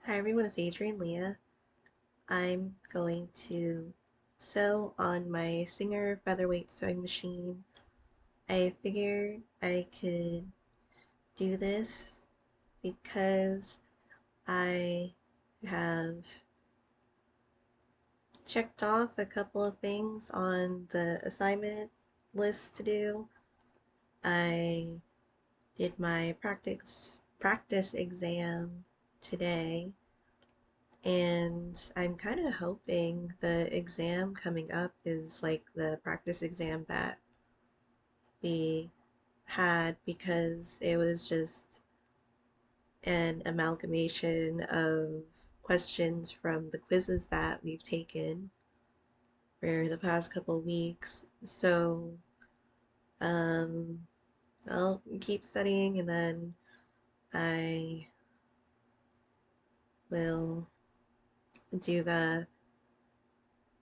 Hi everyone, it's Adrian Leah. I'm going to sew on my Singer Featherweight sewing machine. I figured I could do this because I have checked off a couple of things on the assignment list to do. I did my practice exam today, and I'm kind of hoping the exam coming up is like the practice exam that we had, because it was just an amalgamation of questions from the quizzes that we've taken for the past couple of weeks. So um, I'll keep studying, and then I will do the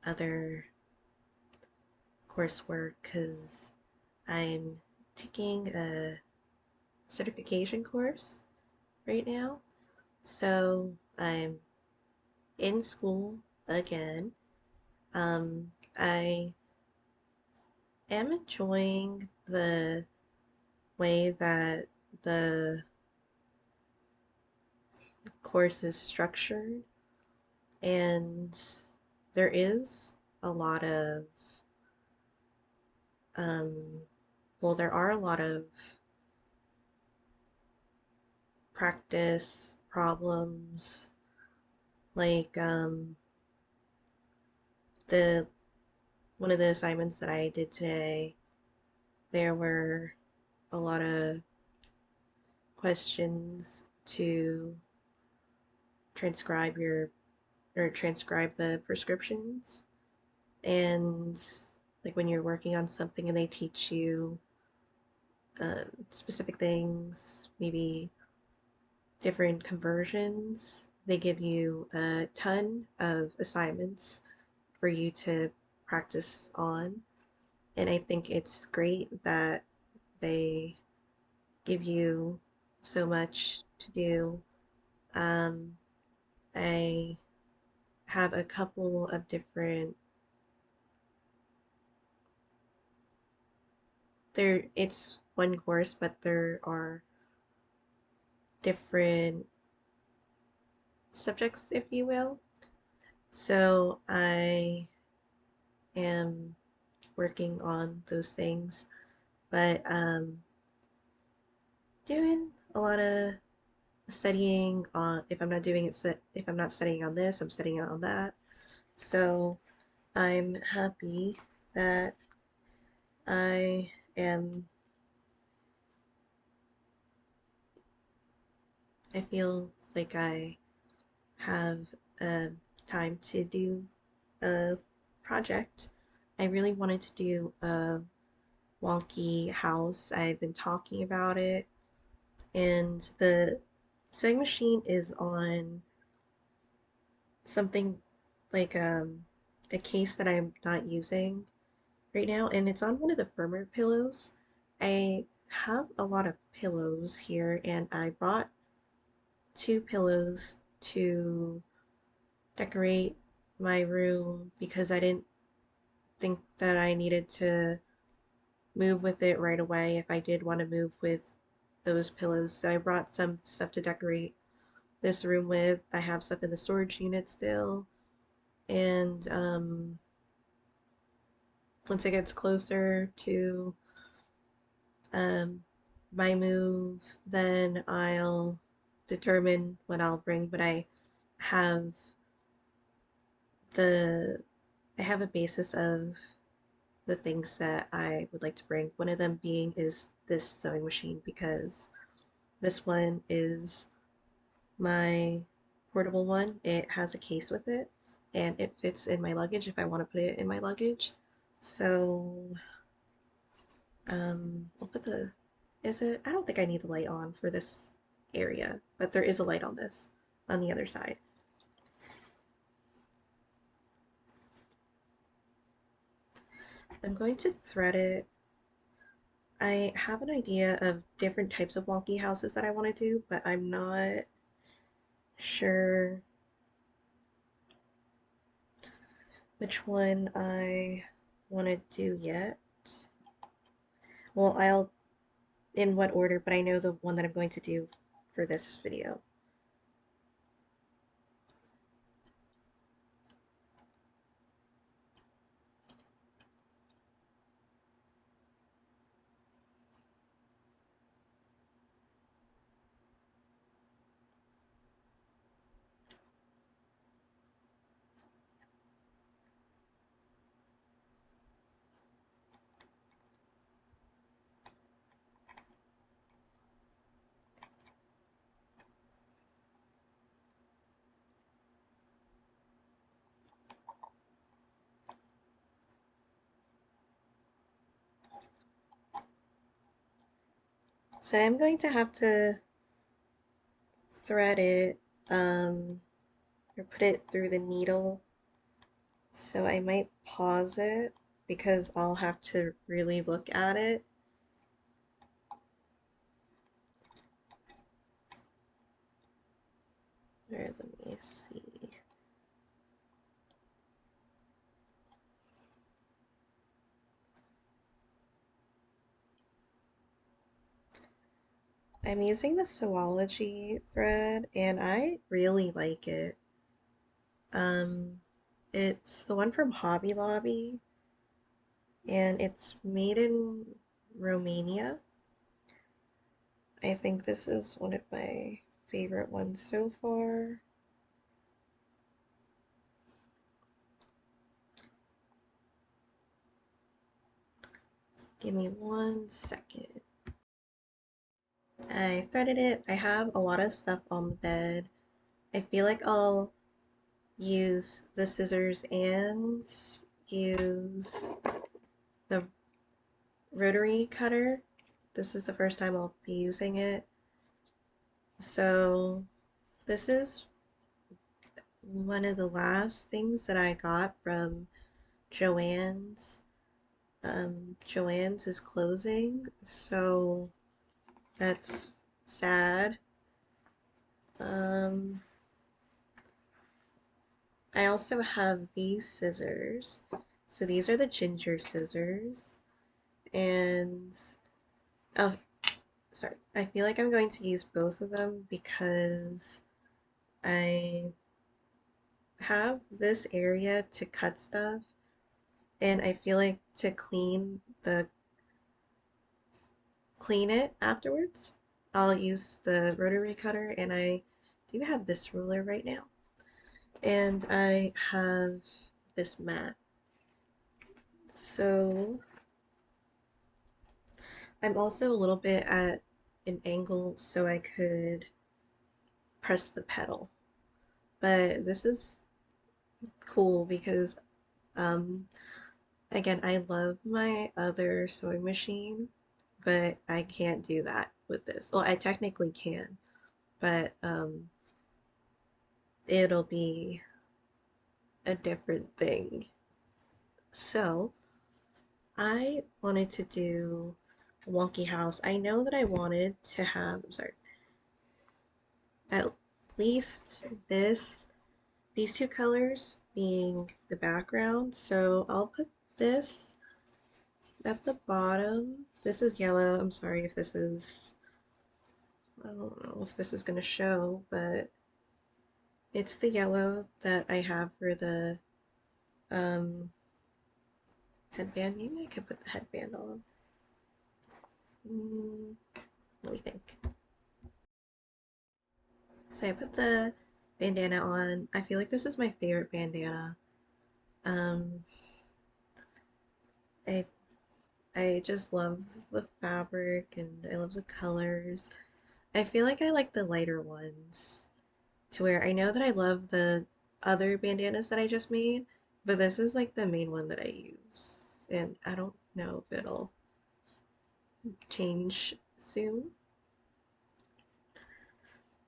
other coursework because I'm taking a certification course right now. So I'm in school again. I am enjoying the way that the course is structured, and there is a lot of, um, there are a lot of practice problems, like the one of the assignments that I did today. There were a lot of questions to transcribe your transcribe the prescriptions, and like when you're working on something and they teach you specific things, maybe different conversions, they give you a ton of assignments for you to practice on. And I think it's great that they give you so much to do. Um, I have a couple of different, it's one course, but there are different subjects, if you will. So I am working on those things, but doing a lot of studying on, if I'm not doing it, if I'm not studying on this, I'm studying on that. So I'm happy that I am, I feel like I have time to do a project. I really wanted to do a wonky house. I've been talking about it, and the sewing machine is on something like a case that I'm not using right now, and it's on one of the firmer pillows. I have a lot of pillows here, and I bought two pillows to decorate my room because I didn't think that I needed to move with it right away if I did want to move with those pillows. So I brought some stuff to decorate this room with. I have stuff in the storage unit still. And once it gets closer to um, my move, then I'll determine what I'll bring. But have the I have a basis of the things that I would like to bring. One of them being is this sewing machine, because this one is my portable one. It has a case with it, and it fits in my luggage if I want to put it in my luggage. So I'll put the, is it, I don't think I need the light on for this area, but there is a light on this on the other side. I'm going to thread it. I have an idea of different types of wonky houses that I want to do, but I'm not sure which one I want to do yet. Well, I'll in what order, but I know the one that I'm going to do for this video. So I'm going to have to thread it or put it through the needle. So I might pause it because I'll have to really look at it. Or let me see. I'm using the Sewology thread and I really like it. Um, it's the one from Hobby Lobby and it's made in Romania. I think this is one of my favorite ones so far. Give me 1 second. I threaded it. I have a lot of stuff on the bed. I feel like I'll use the scissors and use the rotary cutter. This is the first time I'll be using it. So this is one of the last things that I got from Joann's. Joann's is closing, so that's sad. Um, I also have these scissors. So these are the ginger scissors. And, oh, sorry. I feel like I'm going to use both of them because I have this area to cut stuff. And I feel like to clean it afterwards, I'll use the rotary cutter, and I do have this ruler right now. And I have this mat. So I'm also a little bit at an angle so I could press the pedal. But this is cool because, um, again, I love my other sewing machine, but I can't do that with this. Well, I technically can, but it'll be a different thing. So I wanted to do a wonky house. I know that I wanted to have, I'm sorry, at least these two colors being the background. So I'll put this at the bottom. This is yellow. I'm sorry if this is, I don't know if this is going to show, but it's the yellow that I have for the um, headband. Maybe I could put the headband on. Mm, let me think. So I put the bandana on. I feel like this is my favorite bandana. Um, I I just love the fabric and I love the colors. I feel like I like the lighter ones to where I know that I love the other bandanas that I just made, but this is like the main one that I use. And I don't know if it'll change soon.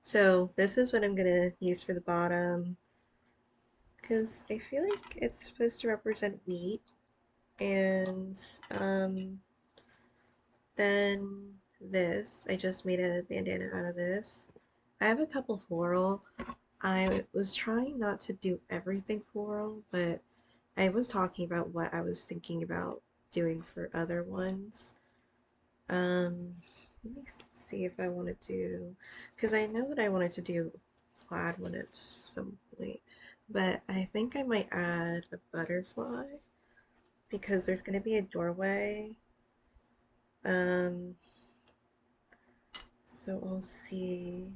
So this is what I'm gonna use for the bottom because I feel like it's supposed to represent wheat. And then this, I just made a bandana out of this. I have a couple floral, I was trying not to do everything floral, but I was talking about what I was thinking about doing for other ones. Um, Let me see if I want to do, because I know that I wanted to do a plaid one at some point, but I think I might add a butterfly because there's going to be a doorway. Um, so I'll see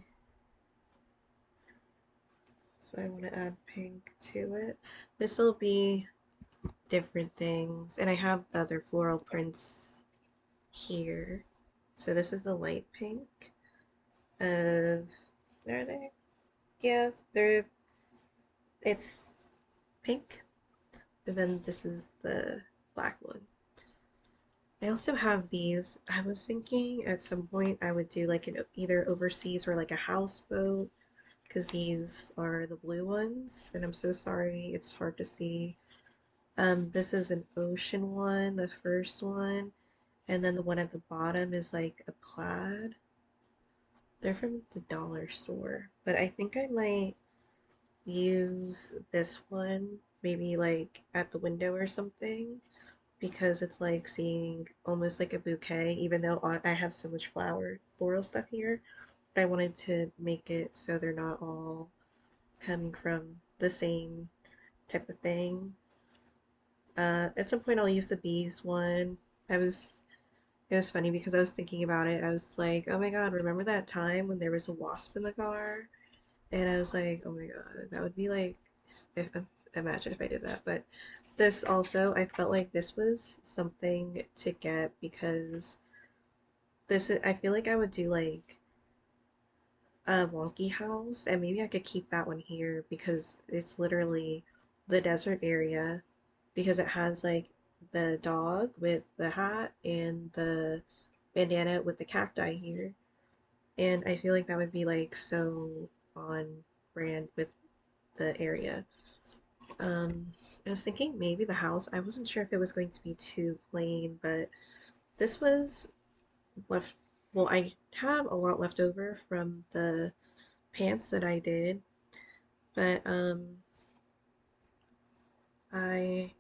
if I want to add pink to it. This will be different things, and I have the other floral prints here. So this is a light pink of, are they? Yeah, it's pink, and then this is the black one. I also have these. I was thinking at some point I would do like an either overseas or like a houseboat because these are the blue ones, and I'm so sorry it's hard to see. This is an ocean one, the first one, and then the one at the bottom is like a plaid. They're from the dollar store, but I think I might use this one maybe like at the window or something because it's like seeing almost like a bouquet, even though I have so much floral stuff here. But I wanted to make it so they're not all coming from the same type of thing. At some point I'll use the bees one. I was It was funny because I was thinking about it. I was like, oh my god, remember that time when there was a wasp in the car? And I was like, oh my god, that would be like, if, imagine if I did that. But this also, I felt like this was something to get because I feel like I would do like a wonky house, and maybe I could keep that one here because it's literally the desert area because it has like the dog with the hat and the bandana with the cacti here. And I feel like that would be like so on brand with the area. I was thinking maybe the house. I wasn't sure if it was going to be too plain, but this was left. Well, I have a lot left over from the pants that I did, but I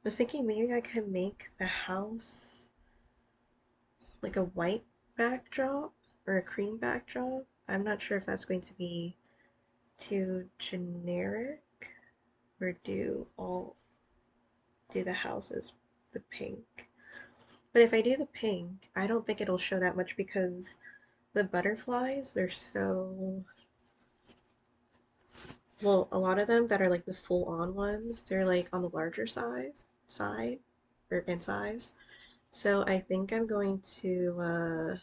was thinking maybe I could make the house like a white backdrop or a cream backdrop. I'm not sure if that's going to be too generic or do the houses the pink. But if I do the pink, I don't think it'll show that much because the butterflies, they're so, well, a lot of them that are like the full on ones, they're like on the larger side or in size. So I think I'm going to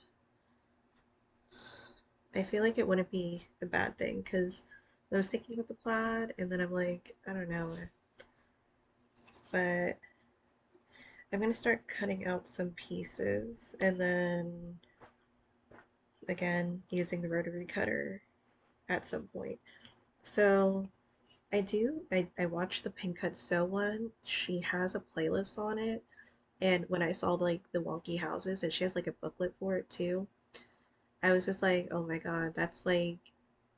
I feel like it wouldn't be a bad thing because I was thinking about the plaid and then I'm like, I don't know, but I'm gonna start cutting out some pieces and then again using the rotary cutter at some point. So I watched the Pink Cut Sew one. She has a playlist on it. And when I saw like the wonky houses and she has like a booklet for it too, I was just like, oh my God, that's like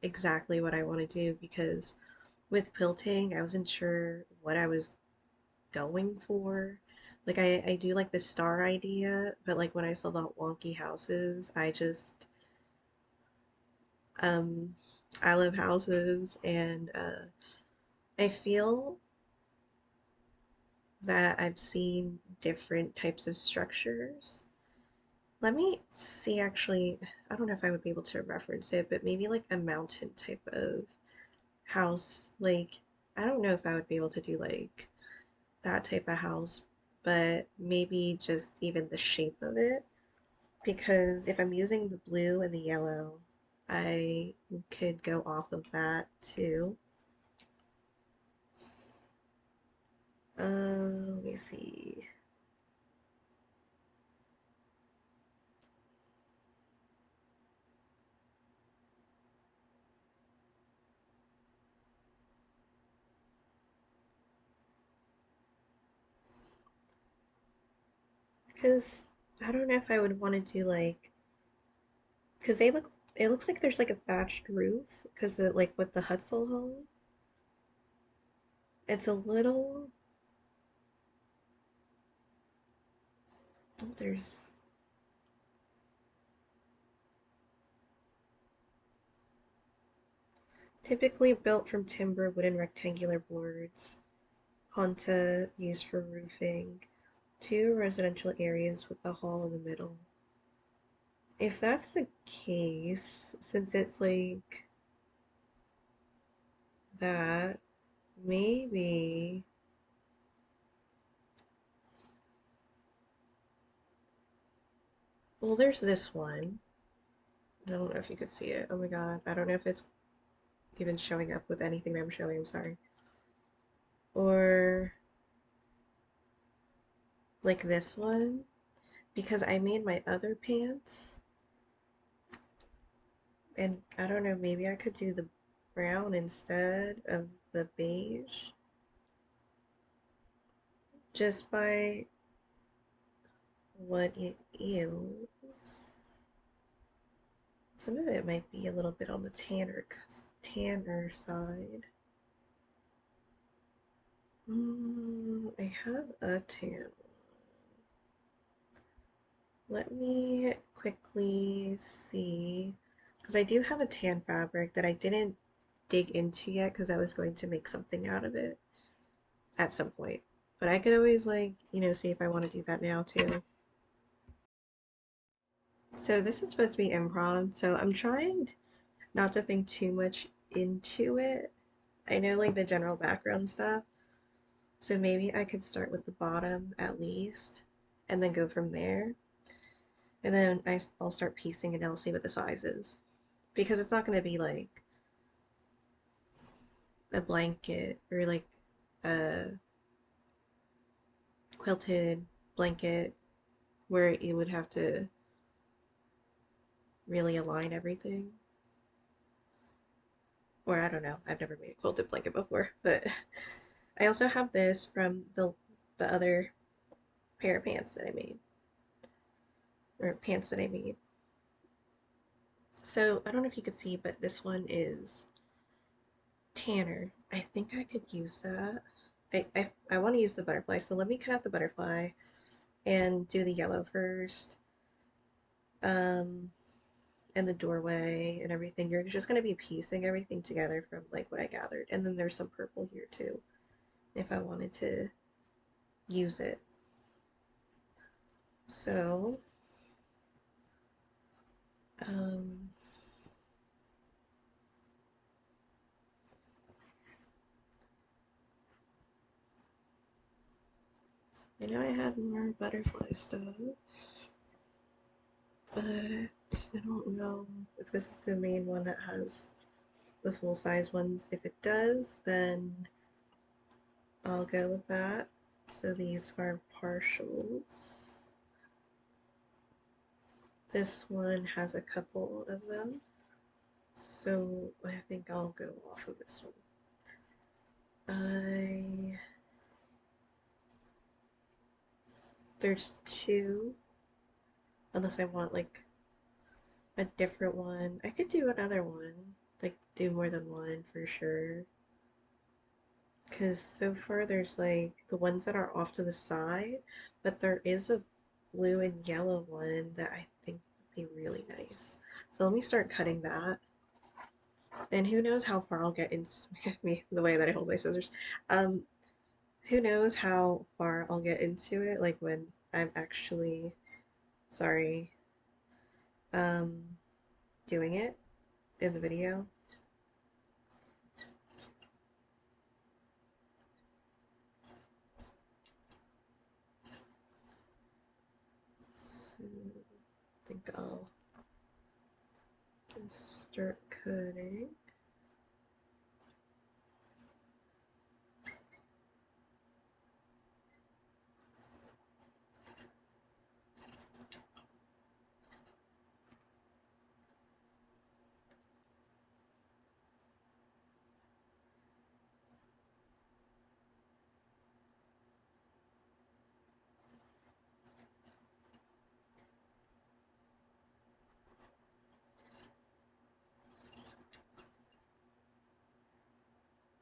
exactly what I want to do because with quilting, I wasn't sure what I was going for. Like I do like the star idea, but like when I saw the wonky houses, I just um I love houses and I feel that I've seen different types of structures. Let me see actually, I don't know if I would be able to reference it, but maybe like a mountain type of house. Like I don't know if I would be able to do like that type of house, but maybe just even the shape of it. Because if I'm using the blue and the yellow, I could go off of that too. Let me see. Because I don't know if I would want to do like, because they look It looks like there's like a thatched roof because like with the Hutzel home, it's a little. Oh, there's typically built from timber, wooden rectangular boards. Honta used for roofing. Two residential areas with the hall in the middle. If that's the case, since it's like that, maybe. Well, there's this one. I don't know if you could see it. Oh my god. I don't know if it's even showing up with anything that I'm showing. I'm sorry. Or like this one. Because I made my other pants. And I don't know, maybe I could do the brown instead of the beige. Just by what it is. Some of it might be a little bit on the tanner side. I have a tan. Let me quickly see, because I do have a tan fabric that I didn't dig into yet because I was going to make something out of it at some point. But I could always like, see if I want to do that now too. So this is supposed to be improv, so I'm trying not to think too much into it. I know like the general background stuff, so maybe I could start with the bottom at least, and then go from there. And then I'll start piecing and I'll see what the size is. Because it's not going to be like a blanket or like a quilted blanket where you would have to really align everything. Or I don't know, I've never made a quilted blanket before, but I also have this from the other pair of pants that I made, or pants that I made. So I don't know if you could see, but this one is tanner. I think I could use that. I want to use the butterfly, so let me cut out the butterfly and do the yellow first. Um, and the doorway and everything. You're just going to be piecing everything together from like what I gathered. And then there's some purple here too, if I wanted to use it. So, um, I know I had more butterfly stuff, but I don't know if this is the main one that has the full size ones. If it does, then I'll go with that. So these are partials. This one has a couple of them. So I think I'll go off of this one. There's two, unless I want like a different one. I could do another one, like do more than one for sure. Because so far there's like the ones that are off to the side, but there is a blue and yellow one that I think would be really nice. So let me start cutting that. And who knows how far I'll get into me the way that I hold my scissors. Um, who knows how far I'll get into it, like when I'm actually, sorry, um, doing it in the video. So I think I'll start cutting.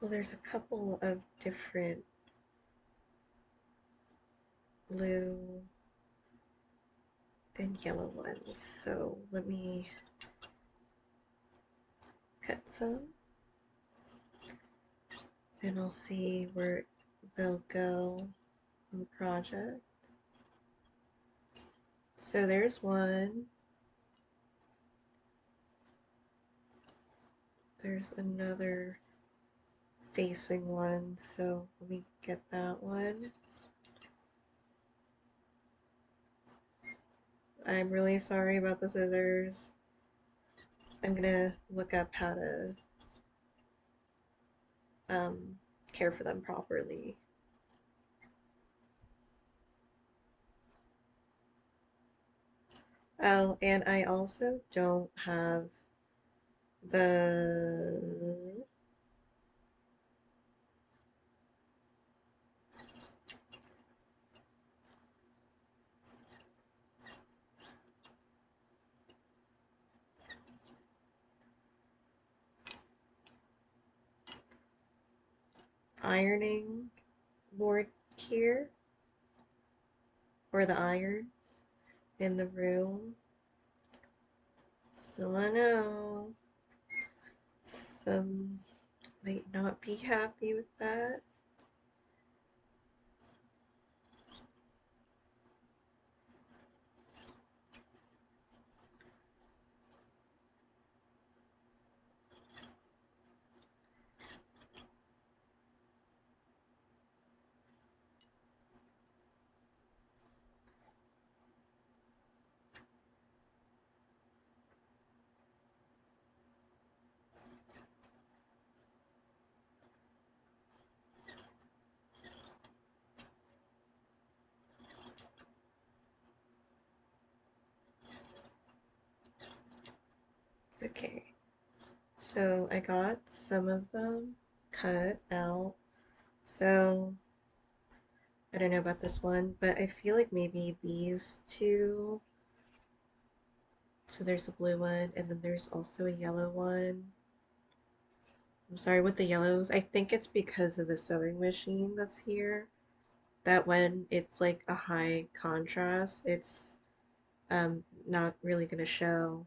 Well, there's a couple of different blue and yellow ones, so let me cut some and I'll see where they'll go on the project. So there's one. There's another facing one, so let me get that one. I'm really sorry about the scissors. I'm gonna look up how to um, care for them properly. Oh, and I also don't have the ironing board here, or the iron in the room. So I know some might not be happy with that. Okay, so I got some of them cut out. So I don't know about this one, but I feel like maybe these two. So there's a blue one, and then there's also a yellow one. I'm sorry with the yellows. I think it's because of the sewing machine that's here. That when it's like a high contrast, it's not really gonna show.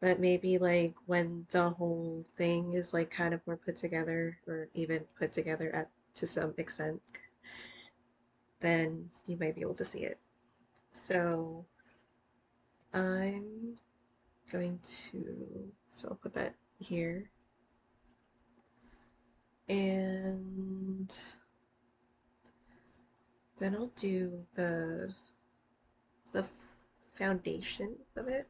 But maybe like when the whole thing is like kind of more put together, or even put together at to some extent, then you might be able to see it. So I'm going to, so I'll put that here. And then I'll do the foundation of it.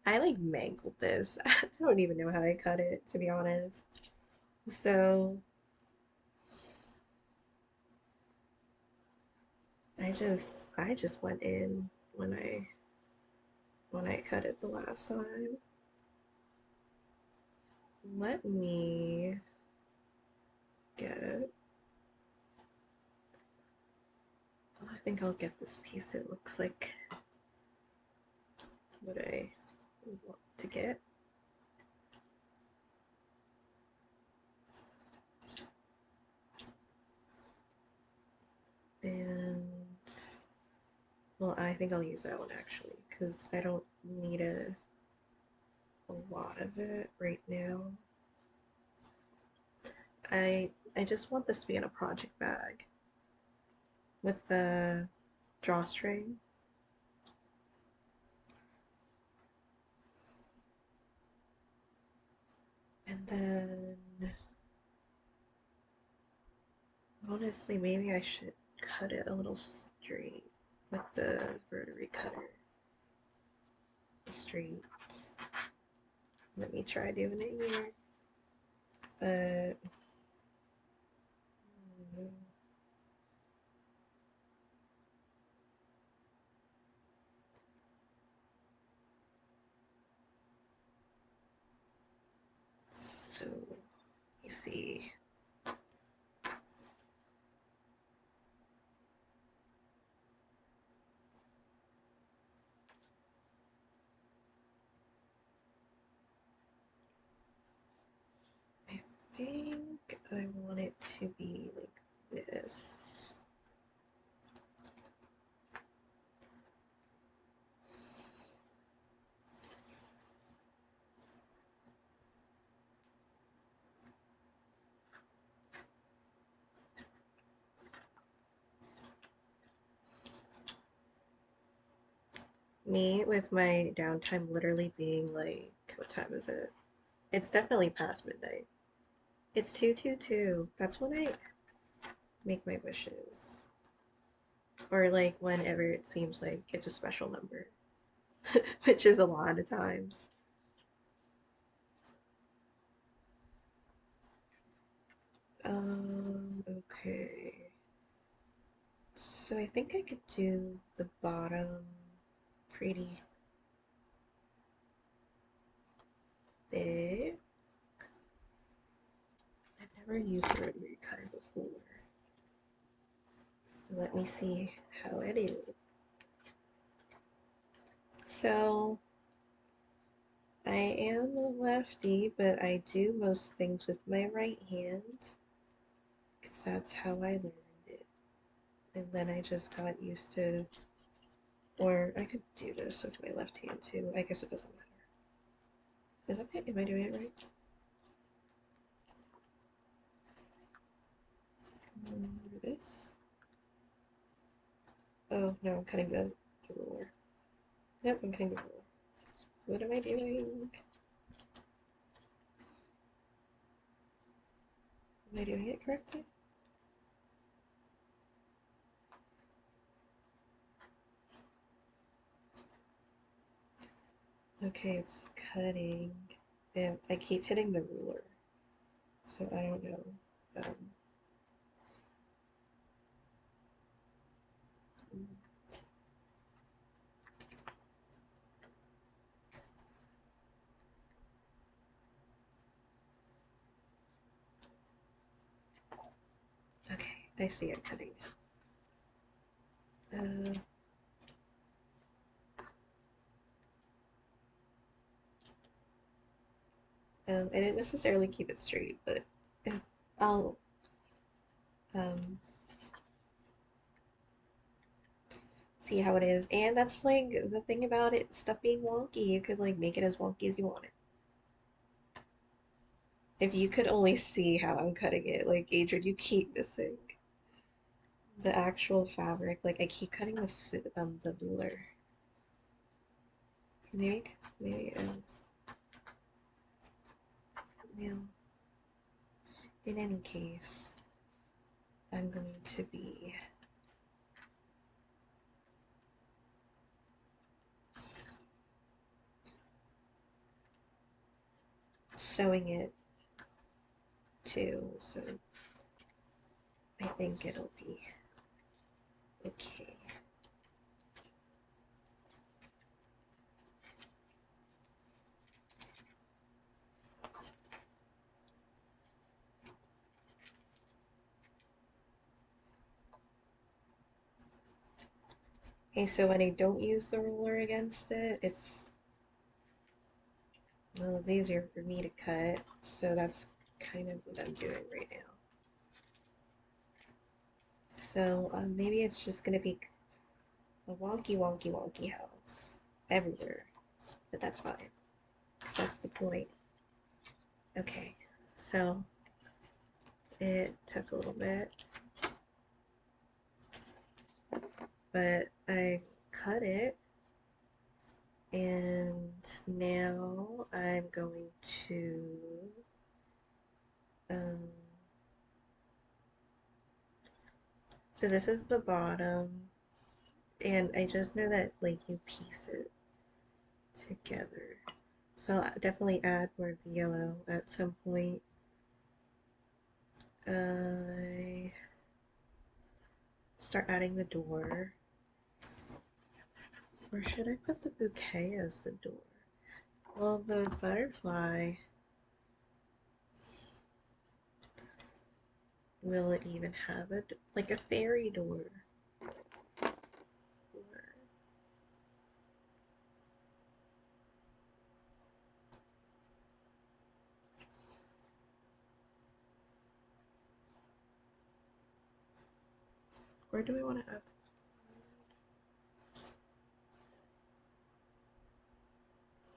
I like mangled this. I don't even know how I cut it, to be honest. So I just went in when I cut it the last time. Let me get, I think I'll get this piece. It looks like what I want to get. And well, I think I'll use that one actually, because I don't need a lot of it right now. I just want this to be in a project bag with the drawstring. And then honestly, maybe I should cut it a little straight with the rotary cutter. Straight. Let me try doing it here. But so you see. I think I want it to be like this. Me with my downtime literally being like, what time is it? It's definitely past midnight. It's 222. That's when I make my wishes. Or like whenever it seems like it's a special number, which is a lot of times. Okay. So I think I could do the bottom pretty thick. I've never used a rotary kind before. So let me see how it is. So I am a lefty, but I do most things with my right hand because that's how I learned it. And then I just got used to, or I could do this with my left hand too. I guess it doesn't matter. Is that right? Am I doing it right? This. Oh no, I'm cutting the ruler. Nope, I'm cutting the ruler. What am I doing? Am I doing it correctly? Okay, it's cutting. And I keep hitting the ruler. So I don't know. Um, okay, I see it cutting. Uh, I didn't necessarily keep it straight, but I'll um, see how it is. And that's like the thing about it, stuff being wonky. You could like make it as wonky as you want it. If you could only see how I'm cutting it, like Adrian, you keep missing the actual fabric. Like I keep cutting the ruler. Maybe well, in any case, I'm going to be sewing it too, so I think it'll be okay. Okay, so when I don't use the ruler against it, it's well, it's easier for me to cut, so that's kind of what I'm doing right now. So maybe it's just gonna be a wonky house everywhere, but that's fine, because that's the point. Okay, so it took a little bit, but I cut it, and now I'm going to um, so this is the bottom, and I just know that like you piece it together. So I'll definitely add more of the yellow at some point. I start adding the door. Or should I put the bouquet as the door? Well, the butterfly, will it even have like a fairy door? Where do we want to add?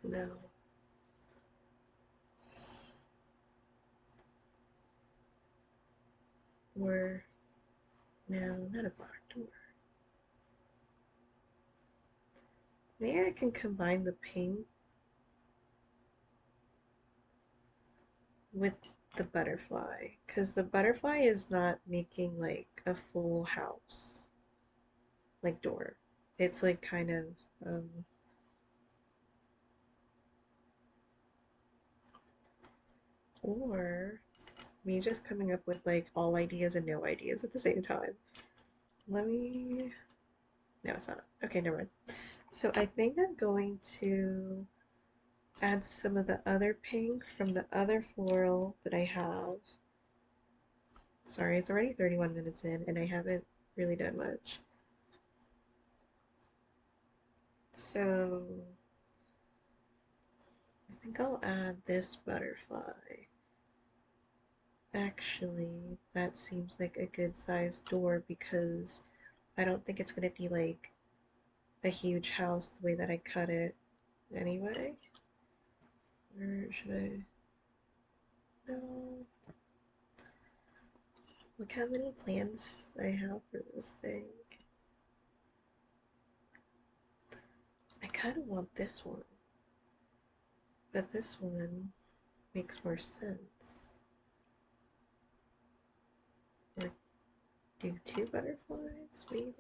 No. Or no, not a black door. Maybe I can combine the pink with the butterfly, because the butterfly is not making like a full house like door. It's like kind of or me just coming up with like all ideas and no ideas at the same time. Let me. No, it's not. Okay, never mind. So I think I'm going to add some of the other pink from the other floral that I have. Sorry, it's already 31 minutes in and I haven't really done much. So I think I'll add this butterfly. Actually, that seems like a good sized door because I don't think it's going to be like a huge house the way that I cut it anyway. Or should I? No. Look how many plans I have for this thing. I kind of want this one, but this one makes more sense. Or do two butterflies, maybe?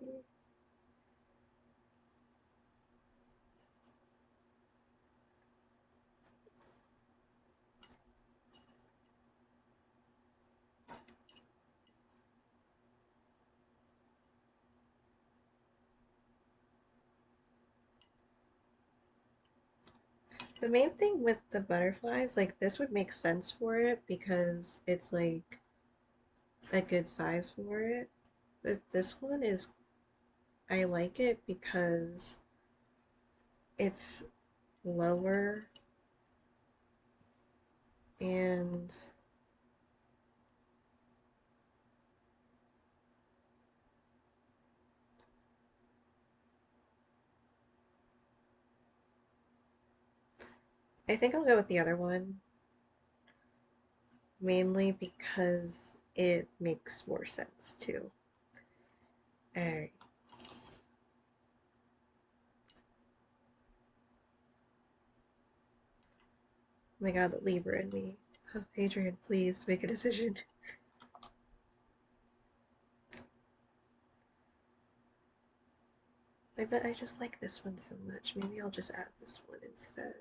The main thing with the butterflies, like this would make sense for it because it's like a good size for it. But this one is, I like it because it's lower and I think I'll go with the other one mainly because it makes more sense too. Alright. Oh my god, the Libra in me. Adrian, please make a decision. But I just like this one so much. Maybe I'll just add this one instead.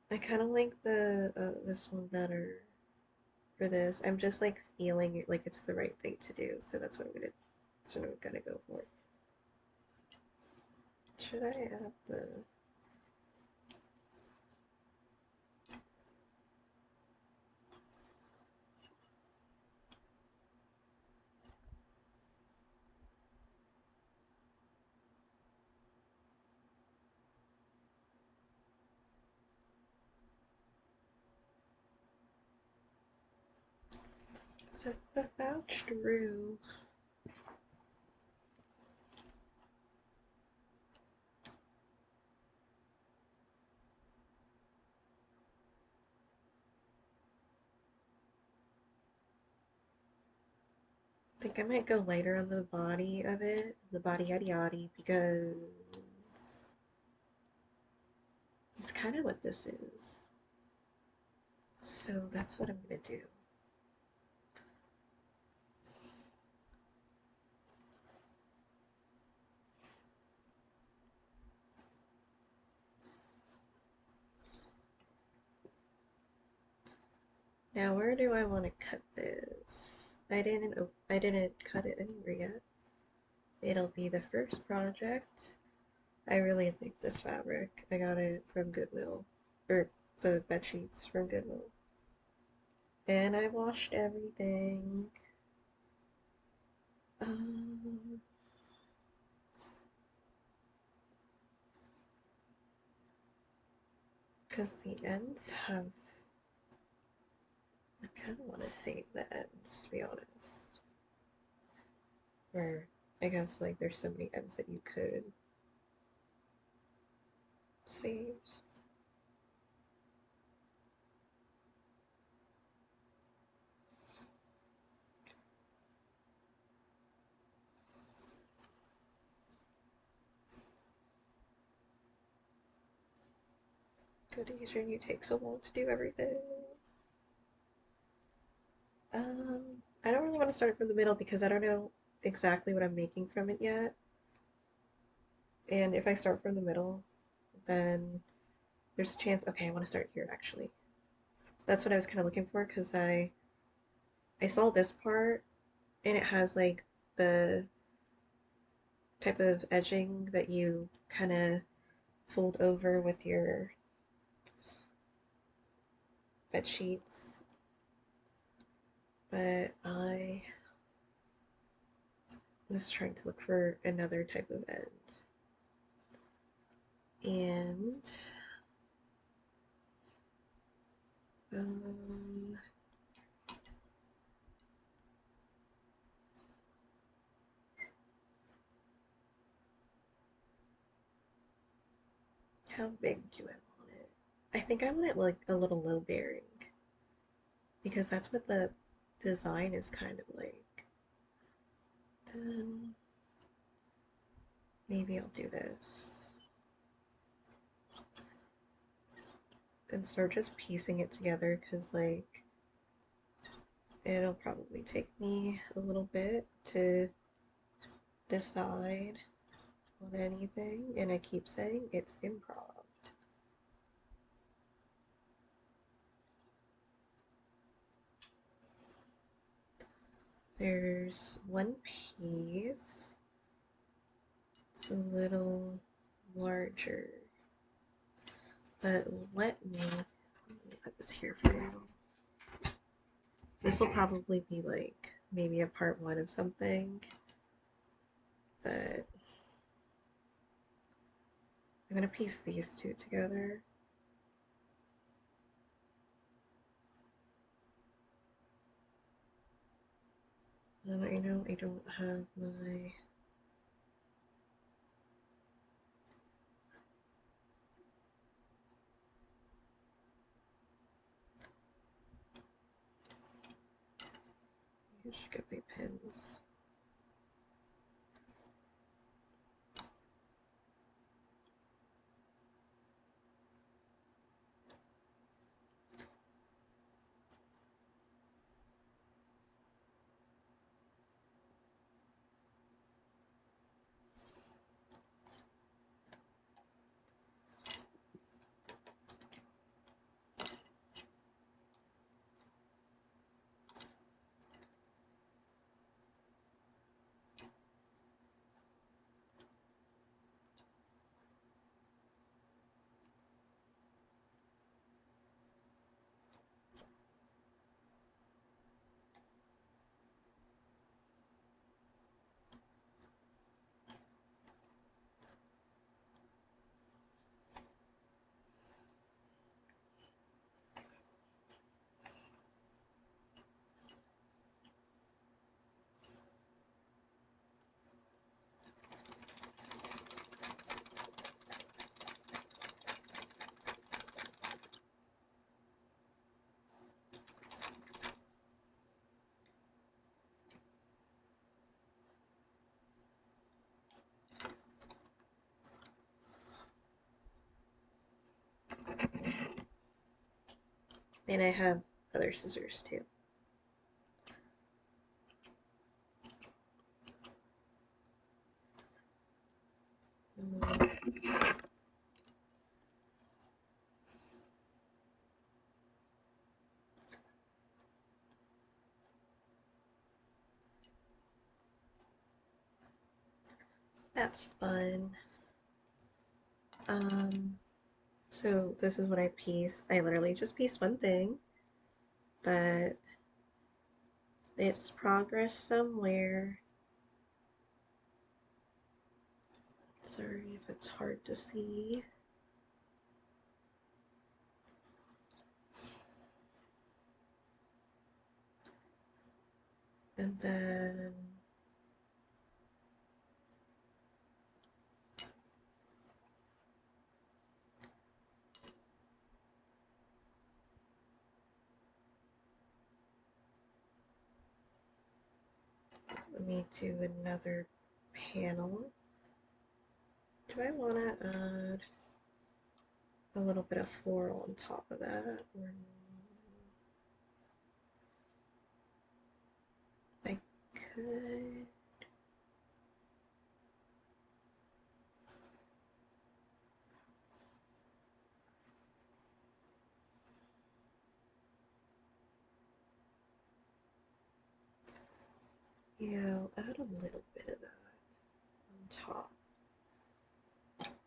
I kind of like the this one better for this. I'm just like feeling it like it's the right thing to do, so that's what I'm gonna go for. Should I add the so the vouched rue? I think I might go lighter on the body of it, the body yaddy yaddy, because it's kind of what this is. So that's what I'm gonna do. Now where do I want to cut this? I didn't cut it anywhere yet. It'll be the first project. I really like this fabric. I got it from Goodwill, or the bed sheets from Goodwill. And I washed everything. Um, because the ends have. I kind of want to save the ends, to be honest. Or I guess like there's so many ends that you could save. Good Asian, you take so long to do everything. I don't really want to start from the middle because I don't know exactly what I'm making from it yet. And if I start from the middle, then there's a chance. Okay, I want to start here actually. That's what I was kind of looking for because I saw this part and it has like the type of edging that you kind of fold over with your bed sheets. But I was trying to look for another type of end. And um, how big do I want it? I think I want it like a little low bearing because that's what the design is kind of like. Then maybe I'll do this and start just piecing it together because like it'll probably take me a little bit to decide on anything, and I keep saying it's improv. There's one piece. It's a little larger, but let me put this here for you. This will probably be like maybe a part one of something, but I'm gonna piece these two together. And I know I don't have my I should get my pins. And I have other scissors too. That's fun. Um, so this is what I pieced. I literally just pieced one thing, but it's progress somewhere. Sorry if it's hard to see. And then Let me do another panel. Do I want to add a little bit of floral on top of that? Or I could. Yeah, I'll add a little bit of that on top.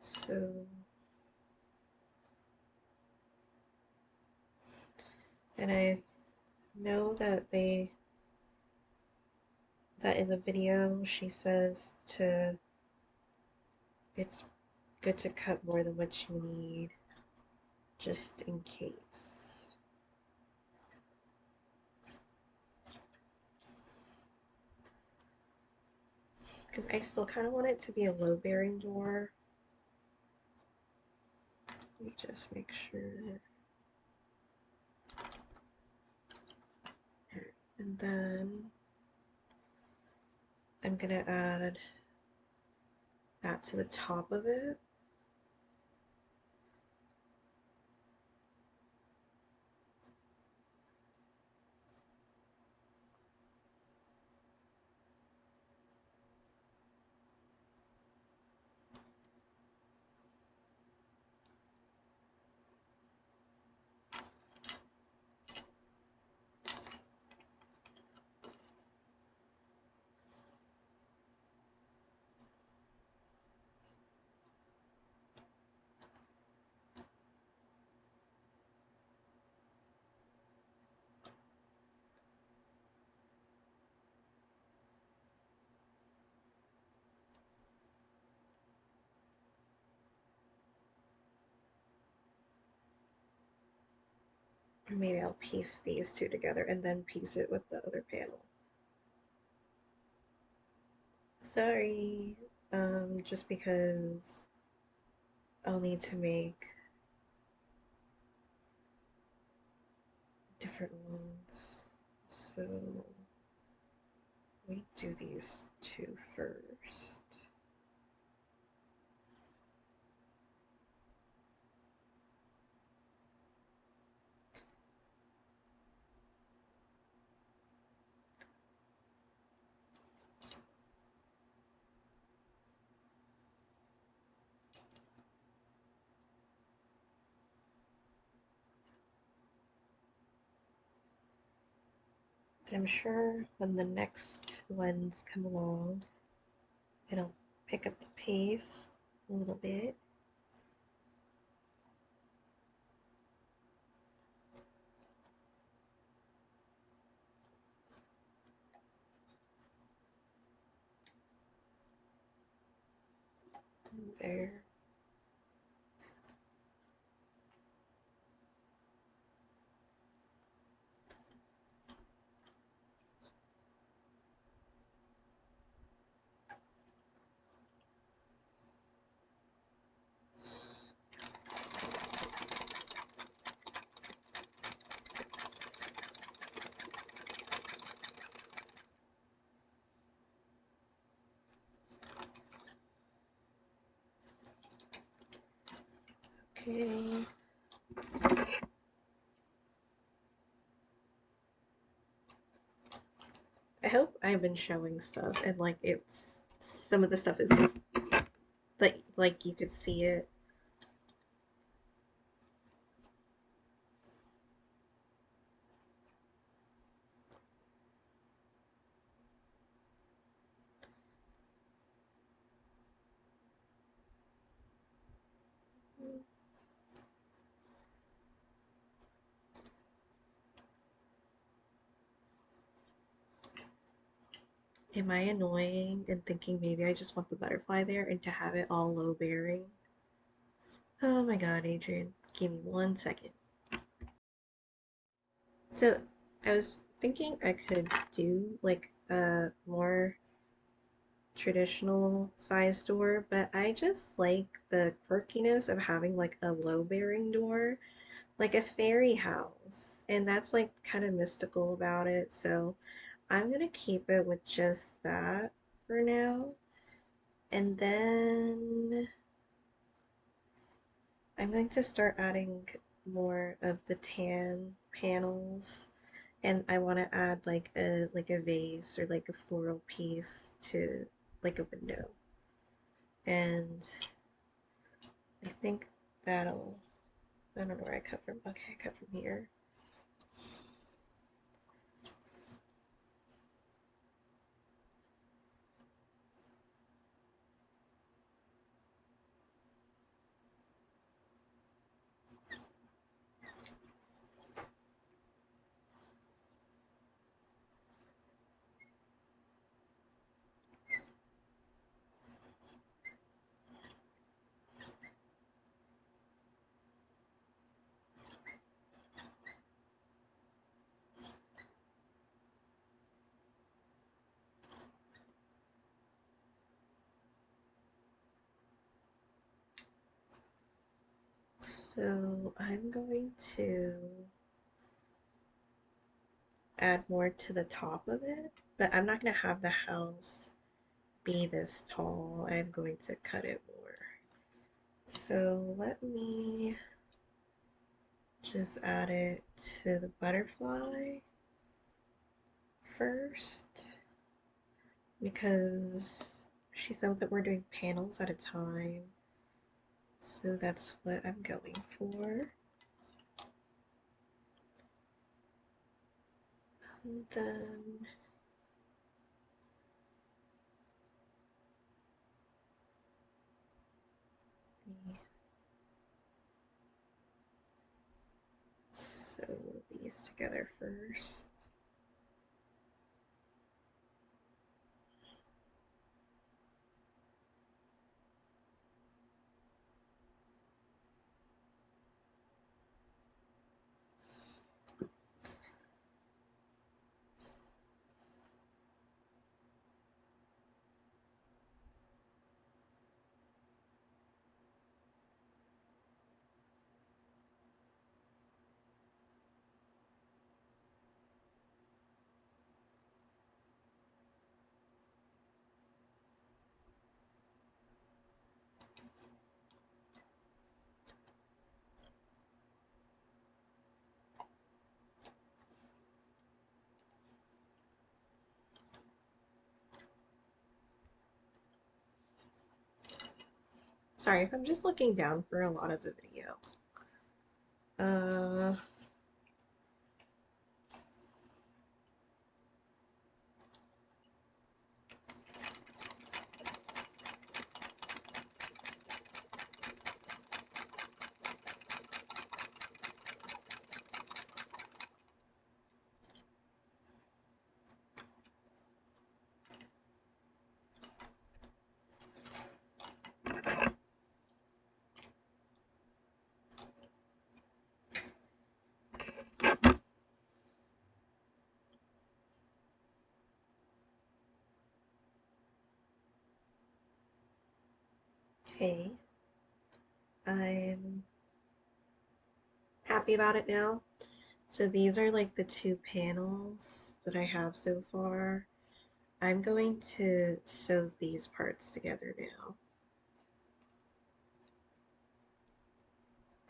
So, and I know that that in the video she says it's good to cut more than what you need just in case. Because I still kind of want it to be a low bearing door. Let me just make sure. And then I'm gonna add that to the top of it. Or maybe I'll piece these two together and then piece it with the other panel. Sorry, just because I'll need to make different ones. So we do these two first. I'm sure when the next ones come along, it'll pick up the pace a little bit. There. Okay. I hope I've been showing stuff and like it's some of the stuff is like you could see it. Am I annoying and thinking maybe I just want the butterfly there and to have it all low bearing? Oh my god, Adrian, give me 1 second. So I was thinking I could do like a more traditional size door, but I just like the quirkiness of having like a low bearing door, like a fairy house, and that's like kind of mystical about it. So I'm gonna keep it with just that for now. And then I'm going to start adding more of the tan panels. And I want to add like a vase or like a floral piece to like a window. And I think that'll, I don't know where I cut from. Okay, I cut from here. So I'm going to add more to the top of it, but I'm not going to have the house be this tall. I'm going to cut it more. So let me just add it to the butterfly first because she said that we're doing panels at a time. So that's what I'm going for. And then we sew these together first. Sorry if I'm just looking down for a lot of the video. Uh, hey, I'm happy about it now. So these are like the two panels that I have so far. I'm going to sew these parts together now.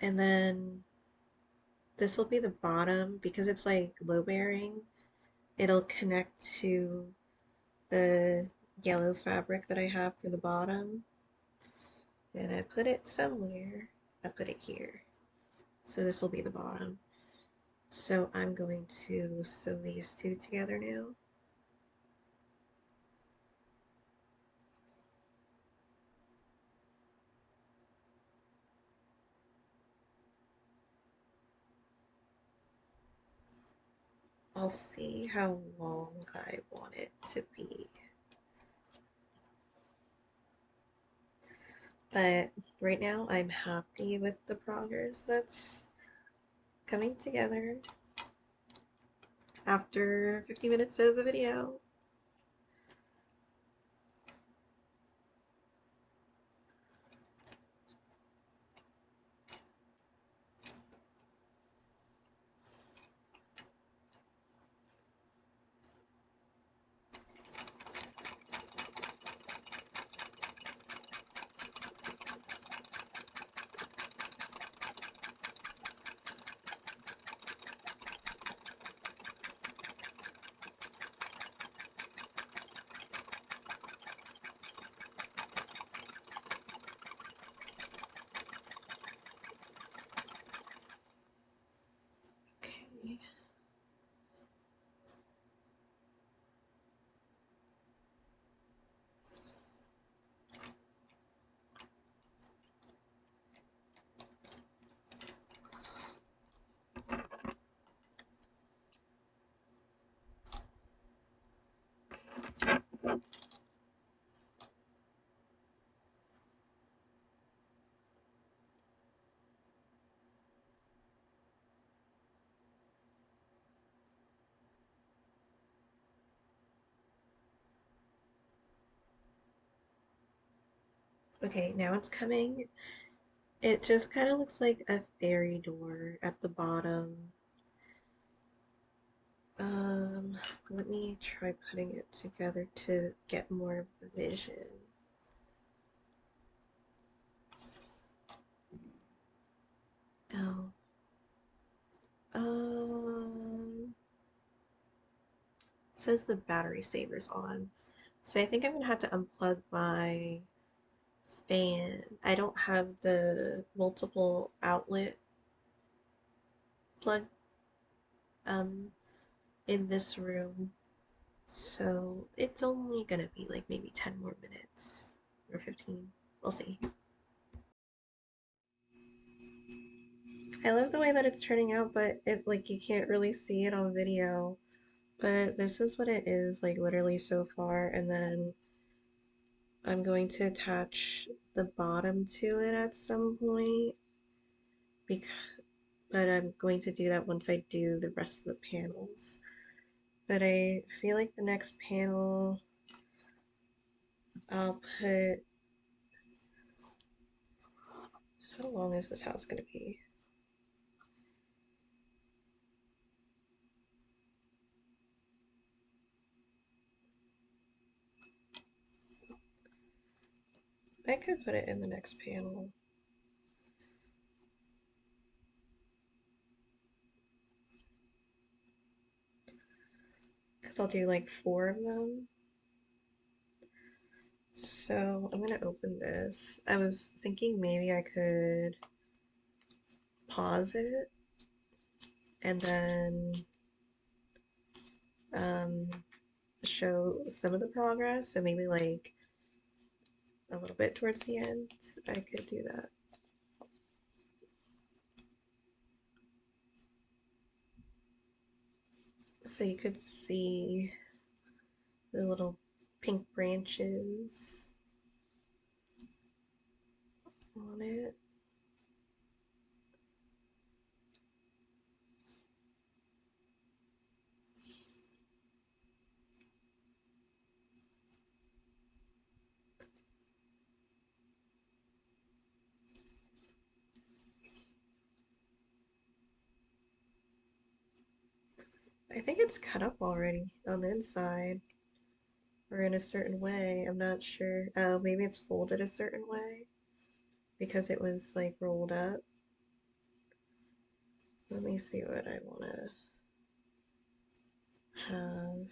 And then this will be the bottom because it's like low bearing. It'll connect to the yellow fabric that I have for the bottom. And I put it somewhere. I put it here. So this will be the bottom. So I'm going to sew these two together now. I'll see how long I want it to be. But right now I'm happy with the progress that's coming together after 50 minutes of the video. Okay, now it's coming. It just kind of looks like a fairy door at the bottom. Um, Let me try putting it together to get more of the vision. Oh. It says the battery saver's on. So I think I'm gonna have to unplug my fan. I don't have the multiple outlet plug um in this room. So it's only gonna be like maybe 10 more minutes or 15. We'll see. I love the way that it's turning out, but it like you can't really see it on video. But this is what it is like literally so far, and then I'm going to attach the bottom to it at some point because but I'm going to do that once I do the rest of the panels. But I feel like the next panel I'll put, how long is this house gonna be? I could put it in the next panel because I'll do like 4 of them. So I'm gonna open this. I was thinking maybe I could pause it and then um, show some of the progress. So maybe like a little bit towards the end, I could do that. So you could see the little pink branches on it. I think it's cut up already on the inside or in a certain way. I'm not sure. Oh, maybe it's folded a certain way because it was like rolled up. Let me see what I want to have.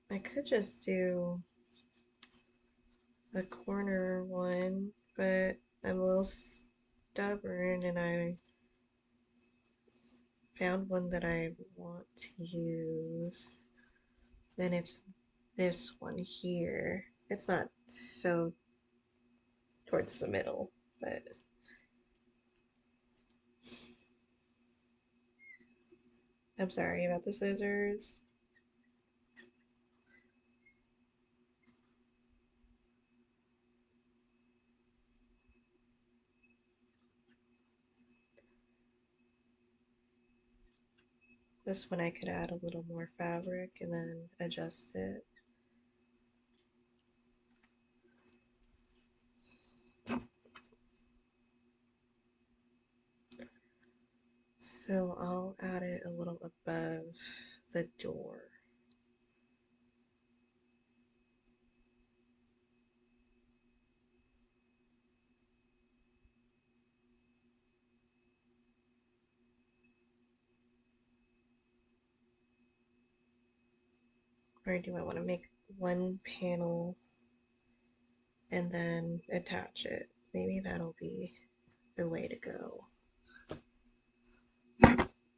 I could just do a corner one, but I'm a little stubborn and I found one that I want to use. Then it's this one here. It's not so towards the middle, but I'm sorry about the scissors. This one I could add a little more fabric and then adjust it. So I'll add it a little above the door. Or do I want to make one panel and then attach it? Maybe that'll be the way to go.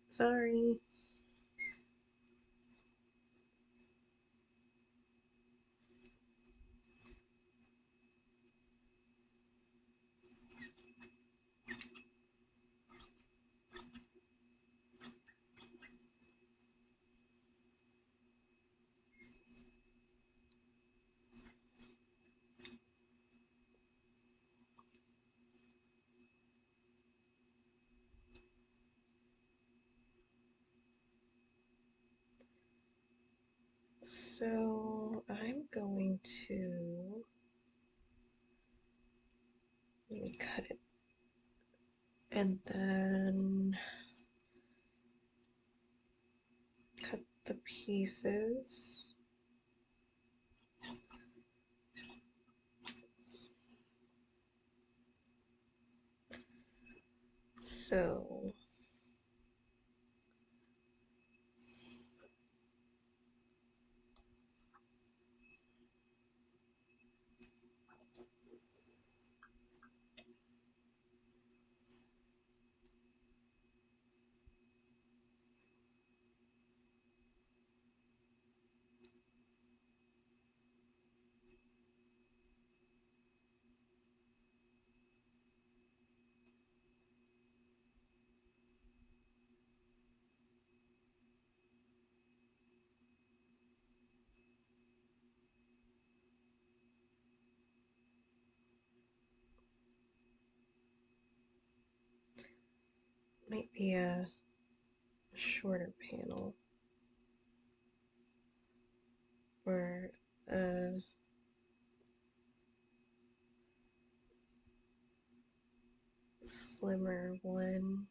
Sorry. So I'm going to let me cut it and then cut the pieces. So might be a shorter panel or a slimmer one.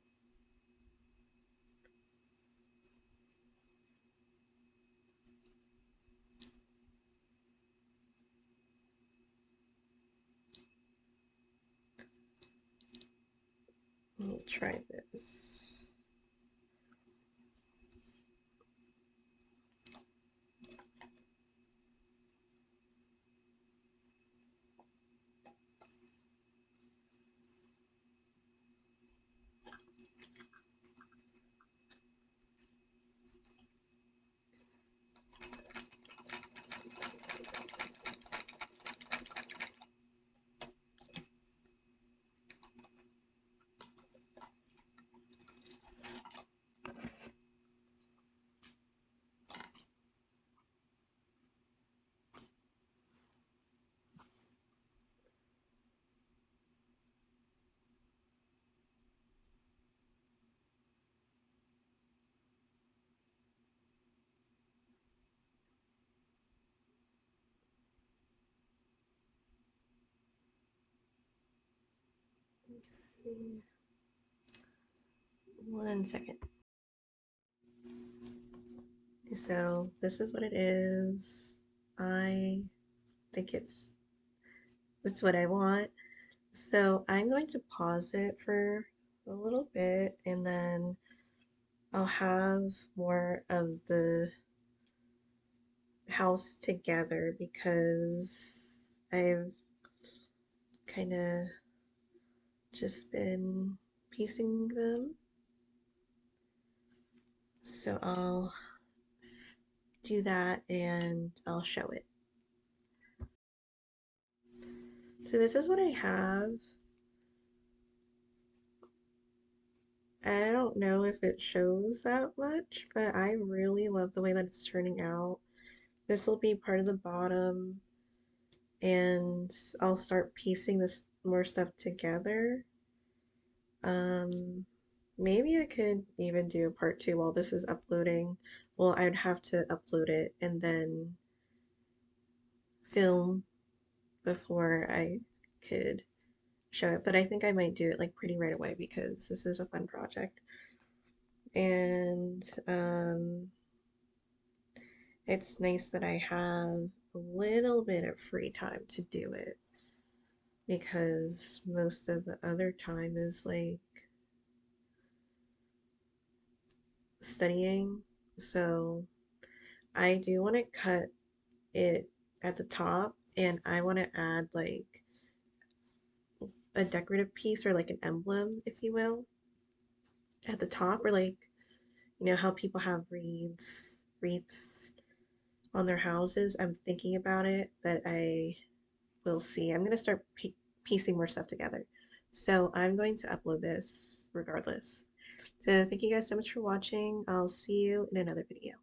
Let me try this. One second. So this is what it is. I think it's what I want. So I'm going to pause it for a little bit and then I'll have more of the house together because I've kind of just been piecing them. So I'll do that and I'll show it. So this is what I have. I don't know if it shows that much, but I really love the way that it's turning out. This will be part of the bottom, and I'll start piecing this more stuff together. Um, Maybe I could even do a part two while this is uploading. Well, I'd have to upload it and then film before I could show it, but I think I might do it like pretty right away because this is a fun project. And it's nice that I have a little bit of free time to do it because most of the other time is like studying. So I do want to cut it at the top and I want to add like a decorative piece or like an emblem, if you will, at the top, or like, you know, how people have wreaths on their houses. I'm thinking about it, but I will see. I'm going to start piecing more stuff together. So I'm going to upload this regardless. So thank you guys so much for watching. I'll see you in another video.